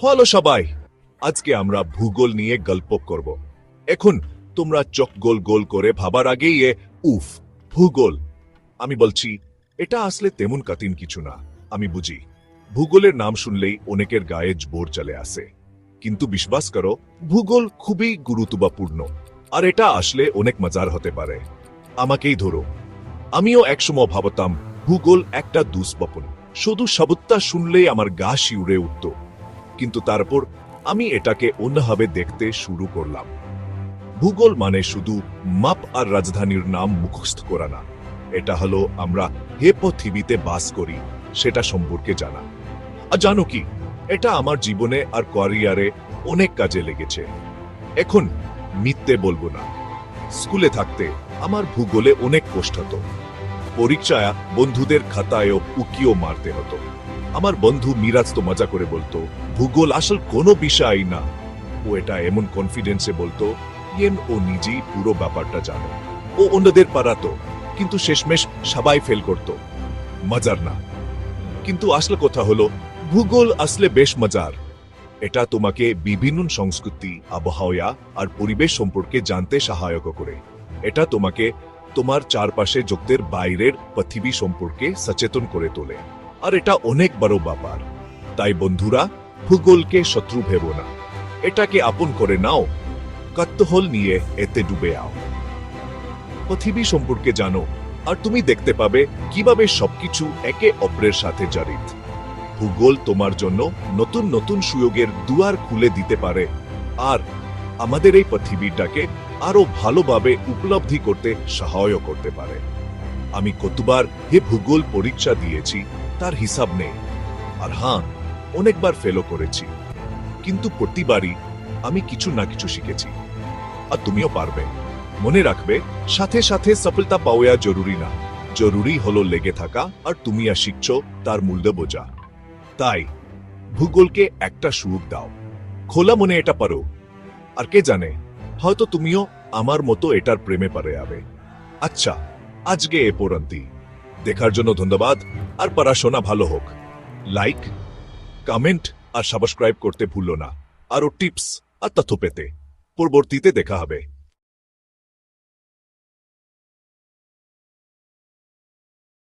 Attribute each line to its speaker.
Speaker 1: Hello সবাই, আজকে আমরা ভূগোল নিয়ে গল্প করব। এখন তোমরা চোখ গোল গোল করে ভাবার আগেই উফ, ভূগোল। আমি বলছি, এটা আসলে তেমন কঠিন কিছু না। আমি বুঝি, ভূগোলের নাম শুনলেই অনেকের গায়ে জ্বর চলে আসে, কিন্তু বিশ্বাস করো, ভূগোল খুবই গুরুত্বপূর্ণ। আর এটা আসলে অনেক মজার হতে পারে। আমাকেই ধরো, আমিও একসময় ভাবতাম ভূগোল একটা দুঃস্বপ্ন, শুধু শব্দটা শুনলেই আমার গা শিউরে উঠত। কিন্তু তারপর আমি এটাকে অন্যভাবে দেখতে শুরু করলাম। ভূগোল মানে শুধু মাপ আর রাজধানীর নাম মুখস্থ করা না। এটা হলো আমরা হে পৃথিবীতে বাস করি সেটা সম্পর্কে জানা। আর জানো কি, এটা আমার জীবনে আর ক্যারিয়ারে অনেক কাজে লেগেছে। এখন মিথ্যে বলবো না, স্কুলে থাকতে আমার ভূগোলে অনেক কষ্ট হতো। পরীক্ষায় বন্ধুদের খাতায়ও উকিও মারতে হতো। আমার বন্ধু মিরাজ তো মজা করে বলতো, ভূগোল আসল কোনো বিষয় না। ও এটা এমন কনফিডেন্সে বলতো যেন ও নিজেই পুরো ব্যাপারটা জানে। ও অন্যদের পারাতো, কিন্তু শেষমেশ সবাই ফেল করত। মজার না? কিন্তু আসল কথা হলো, ভূগোল আসলে বেশ মজার। এটা তোমাকে বিভিন্ন সংস্কৃতি, আবহাওয়া আর পরিবেশ সম্পর্কে জানতে সহায়ক করে। এটা তোমাকে তোমার চারপাশে জগতের বাইরের পৃথিবী সম্পর্কে সচেতন করে তোলে। আর এটা অনেক বড় ব্যাপার। তাই বন্ধুরা, ভূগোলকে শত্রু ভেবো না, এটাকে আপন করে নাও। কৌতূহল নিয়ে এতে ডুবে আও, পৃথিবী সম্পর্কে জানো, আর তুমি দেখতে পাবে কিভাবে সবকিছু একে অপরের সাথে জড়িত। ভূগোল তোমার জন্য নতুন নতুন সুযোগের দুয়ার খুলে দিতে পারে, আর আমাদের এই পৃথিবীটাকে আরো ভালোভাবে উপলব্ধি করতে সহায়ক করতে পারে। আমি কতবার হে ভূগোল পরীক্ষা দিয়েছি তার হিসাব নেই। আর হ্যাঁ, অনেকবার ফেলও করেছি, কিন্তু প্রতিবারই আমি কিছু না কিছু শিখেছি। আর তুমিও পারবে। মনে রাখবে, সাথে সাথে সফলতা পাওয়া জরুরি না, জরুরি হলো লেগে থাকা আর তুমি আর শিখছো তার মূল্য বোঝা। তাই ভূগোলকে একটা সুযোগ দাও, খোলা মনে এটা পারো। আর কে জানে, হয়তো তুমিও আমার মতো এটার প্রেমে পড়ে যাবে। আচ্ছা, আজকে এ পর্যন্তই। দেখার জন্য ধন্যবাদ। আর পড়াশোনা ভালো হোক। লাইক, কমেন্ট আর সাবস্ক্রাইব করতে ভুলো না। আরো টিপস আর তথ্য পেতে পরবর্তীতে দেখা হবে।